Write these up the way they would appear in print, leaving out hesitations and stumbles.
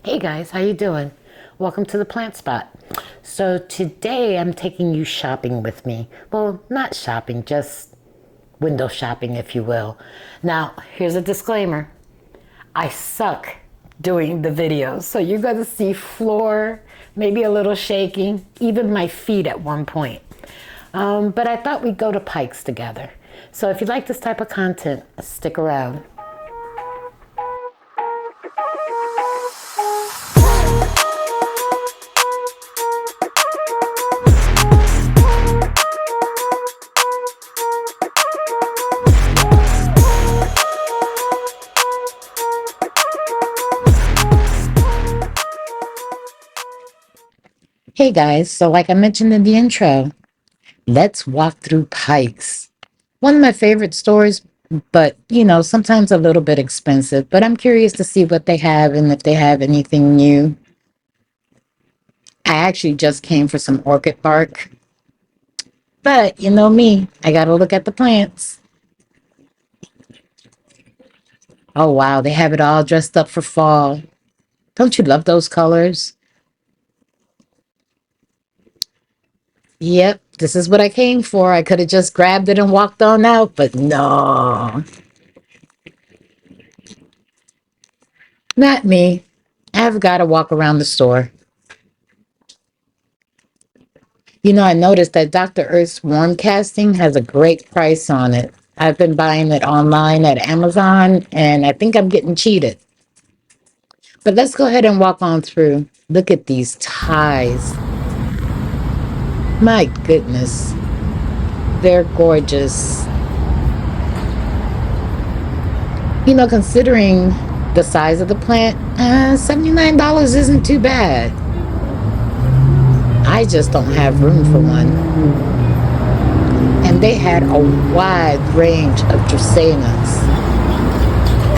Hey guys, how you doing? Welcome to the Plant Spot. So today I'm taking you shopping with me. Well, not shopping, just window shopping, if you will. Now, here's a disclaimer. I suck doing the videos, so you're going to see floor, maybe a little shaking, even my feet at one point. But I thought we'd go to Pikes together. So if you like this type of content, stick around. Hey guys, so like I mentioned in the intro, let's walk through Pikes. One of my favorite stores, but sometimes a little bit expensive. But I'm curious to see what they have and if they have anything new. I actually just came for some orchid bark. But you know me, I gotta look at the plants. Oh wow, they have it all dressed up for fall. Don't you love those colors? Yep, this is what I came for. I could have just grabbed it and walked on out, but no, not me. I've got to walk around the store. I noticed that Dr. Earth's warm casting has a great price on it. I've been buying it online at Amazon, and I think I'm getting cheated. But let's go ahead and walk on through. Look at these ties. My goodness. They're gorgeous. Considering the size of the plant, $79 isn't too bad. I just don't have room for one. And they had a wide range of dracaenas.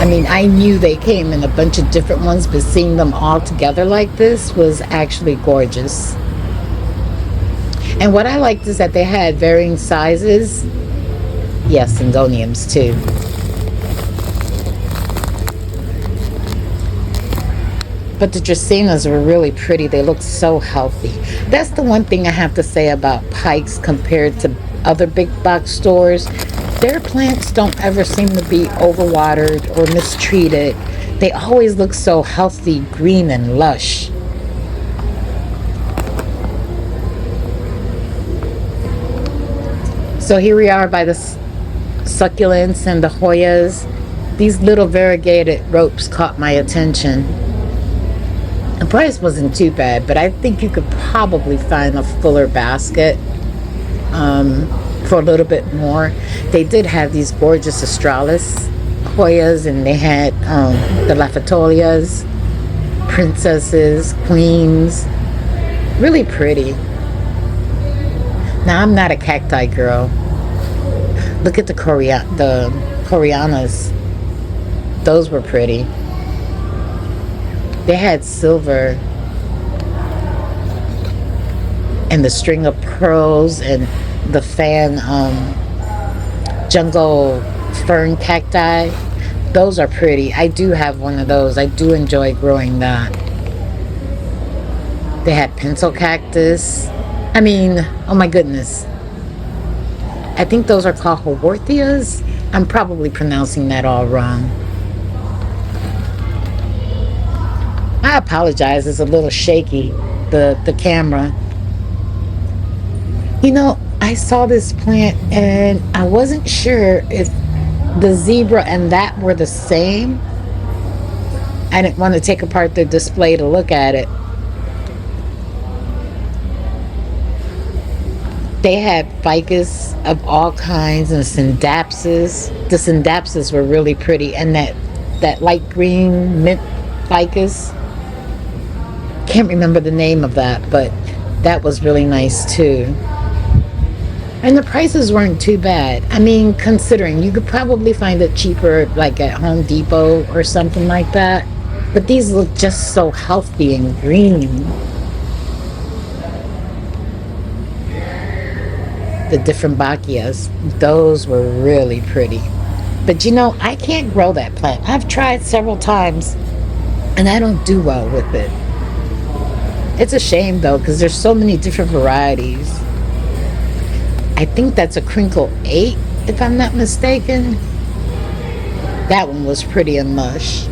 I mean, I knew they came in a bunch of different ones, but seeing them all together like this was actually gorgeous. And what I liked is that they had varying sizes. Yes, syngoniums too. But the dracaenas were really pretty. They look so healthy. That's the one thing I have to say about Pikes compared to other big box stores. Their plants don't ever seem to be overwatered or mistreated. They always look so healthy, green, and lush. So here we are by the succulents and the Hoyas. These little variegated ropes caught my attention. The price wasn't too bad, but I think you could probably find a fuller basket for a little bit more. They did have these gorgeous Australis Hoyas, and they had the Lafetolias, princesses, queens. Really pretty. Now, I'm not a cacti girl. Look at the Coreanas. Those were pretty. They had silver and the string of pearls and the fan jungle fern cacti. Those are pretty. I do have one of those. I do enjoy growing that. They had pencil cactus. I mean, oh my goodness. I think those are called Haworthias. I'm probably pronouncing that all wrong. I apologize, it's a little shaky, the camera. I saw this plant and I wasn't sure if the zebra and that were the same. I didn't want to take apart the display to look at it. They had ficus of all kinds and syndapses. The syndapses were really pretty, and that light green mint ficus. Can't remember the name of that, but that was really nice too. And the prices weren't too bad. I mean, considering you could probably find it cheaper like at Home Depot or something like that. But these look just so healthy and green. The different Bacchias, those were really pretty. But I can't grow that plant. I've tried several times. and I don't do well with it. It's a shame though, because there's so many different varieties. I think that's a crinkle 8, if I'm not mistaken. That one was pretty and mush.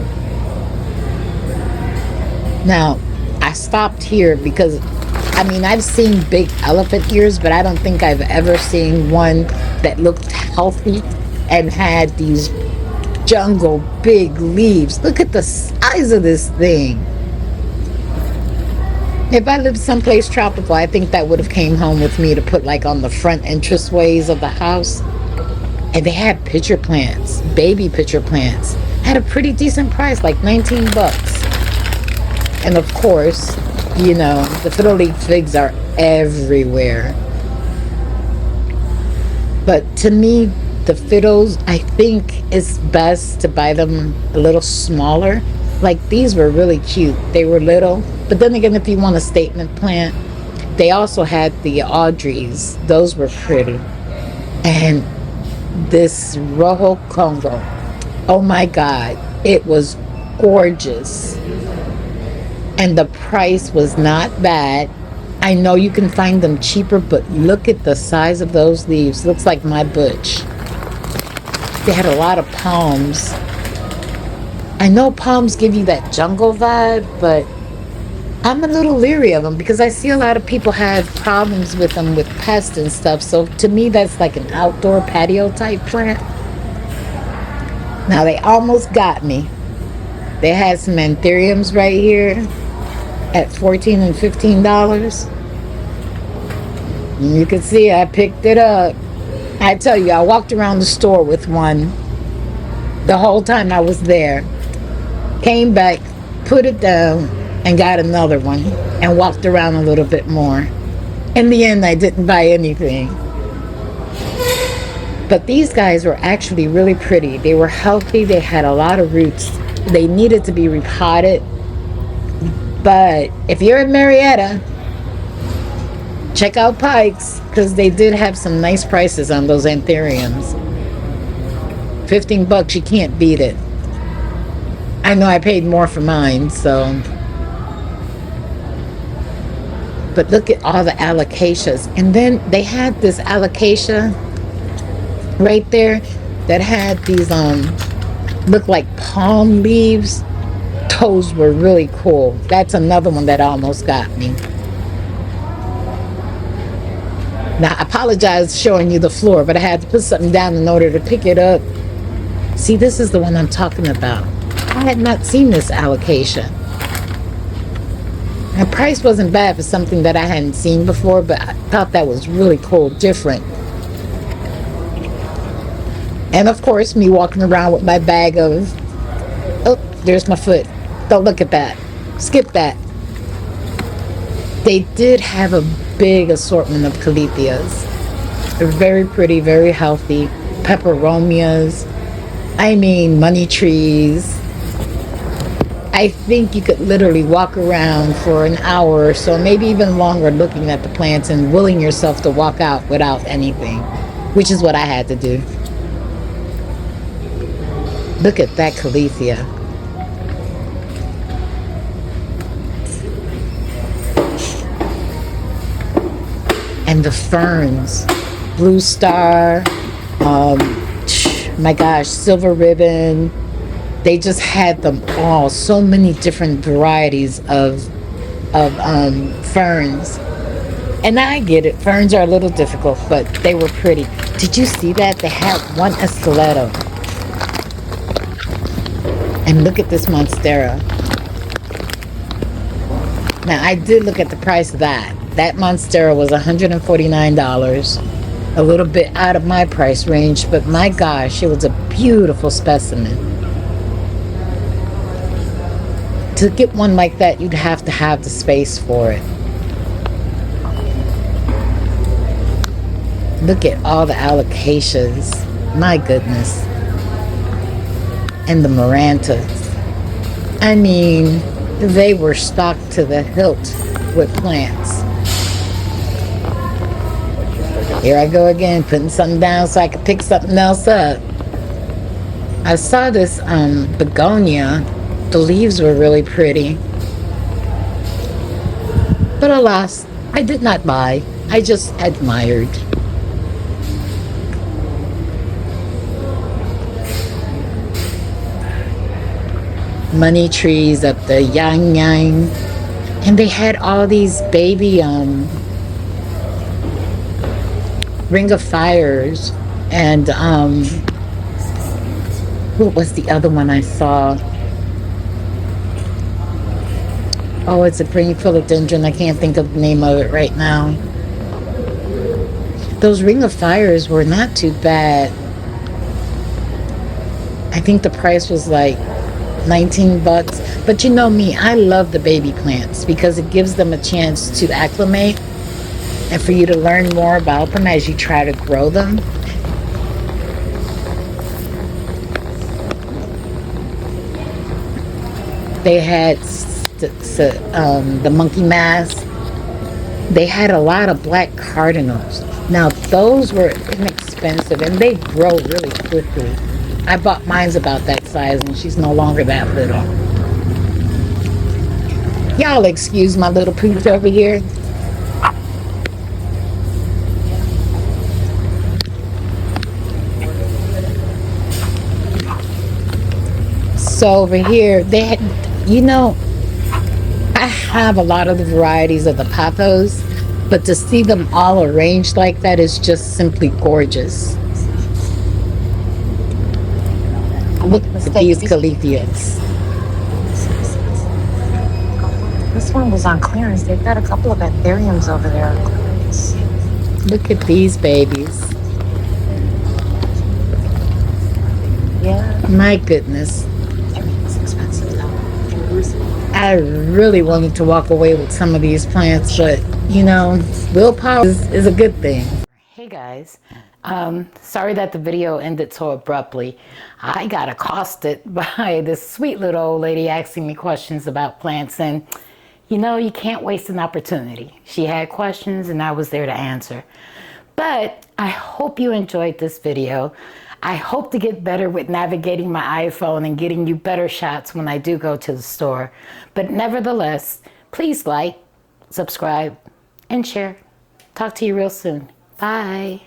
Now, I stopped here because, I mean, I've seen big elephant ears, but I don't think I've ever seen one that looked healthy and had these jungle big leaves. Look at the size of this thing. If I lived someplace tropical, I think that would have came home with me to put like on the front entranceways of the house. And they had pitcher plants, baby pitcher plants, at a pretty decent price, like 19 bucks. And of course, you know, the fiddle leaf figs are everywhere. But to me, the fiddles, I think it's best to buy them a little smaller. Like these were really cute. They were little. But then again, if you want a statement plant, they also had the Audreys. Those were pretty. And this Rojo Congo, oh my God, it was gorgeous. And the price was not bad. I know you can find them cheaper, but look at the size of those leaves. Looks like my butch. They had a lot of palms. I know palms give you that jungle vibe, but I'm a little leery of them because I see a lot of people have problems with them with pests and stuff. So to me, that's like an outdoor patio type plant. Now they almost got me. They had some anthuriums right here at $14 and $15. You can see I picked it up. I tell you, I walked around the store with one the whole time I was there. Came back, put it down, and got another one and walked around a little bit more. In the end, I didn't buy anything. But these guys were actually really pretty. They were healthy. They had a lot of roots. They needed to be repotted. But if you're in Marietta, check out Pikes, because they did have some nice prices on those anthuriums. 15 bucks, you can't beat it. I know I paid more for mine, so. But look at all the alocasias. And then they had this alocasia right there that had these look like palm leaves. Those were really cool. That's another one that almost got me. Now I apologize showing you the floor, but I had to put something down in order to pick it up. See, this is the one I'm talking about. I had not seen this alocasia. The price wasn't bad for something that I hadn't seen before, but I thought that was really cool, different. And of course, me walking around with my bag of, oh, there's my foot. Don't look at that. Skip that. They did have a big assortment of caletheas. They're very pretty, very healthy. Peperomias. I mean, money trees. I think you could literally walk around for an hour or so, maybe even longer, looking at the plants and willing yourself to walk out without anything, which is what I had to do. Look at that caletheia. And the ferns, blue star, my gosh, silver ribbon. They just had them all, so many different varieties of ferns. And I get it, ferns are a little difficult, but they were pretty. Did you see that? They had one stiletto. And look at this monstera. Now I did look at the price of that. That monstera was $149. A little bit out of my price range, but my gosh, it was a beautiful specimen. To get one like that, you'd have to have the space for it. Look at all the alocasias. My goodness. And the marantas. I mean, they were stocked to the hilt with plants. Here I go again, putting something down so I could pick something else up. I saw this begonia The leaves were really pretty. But alas, I did not buy. I just admired. Money trees up the yang yang. And they had all these baby ring of fires. And what was the other one I saw? Oh, it's a green philodendron. I can't think of the name of it right now. Those ring of fires were not too bad. I think the price was like 19 bucks. But you know me, I love the baby plants because it gives them a chance to acclimate and for you to learn more about them as you try to grow them. They had the monkey mask. They had a lot of black cardinals. Now those were inexpensive and they grow really quickly. I bought mine's about that size and she's no longer that little. Y'all excuse my little pooch over here. So over here, they had, you know, I have a lot of the varieties of the pothos, but to see them all arranged like that is just simply gorgeous. Look at these caletheas. This one was on clearance. They've got a couple of anthuriums over there on clearance. Look at these babies. Yeah. My goodness. Everything's expensive though. I really wanted to walk away with some of these plants, but you know, willpower is a good thing. Hey guys, sorry that the video ended so abruptly. I got accosted by this sweet little old lady asking me questions about plants, and you know, you can't waste an opportunity. She had questions and I was there to answer. But I hope you enjoyed this video. I hope to get better with navigating my iPhone and getting you better shots when I do go to the store. But nevertheless, please like, subscribe, and share. Talk to you real soon. Bye.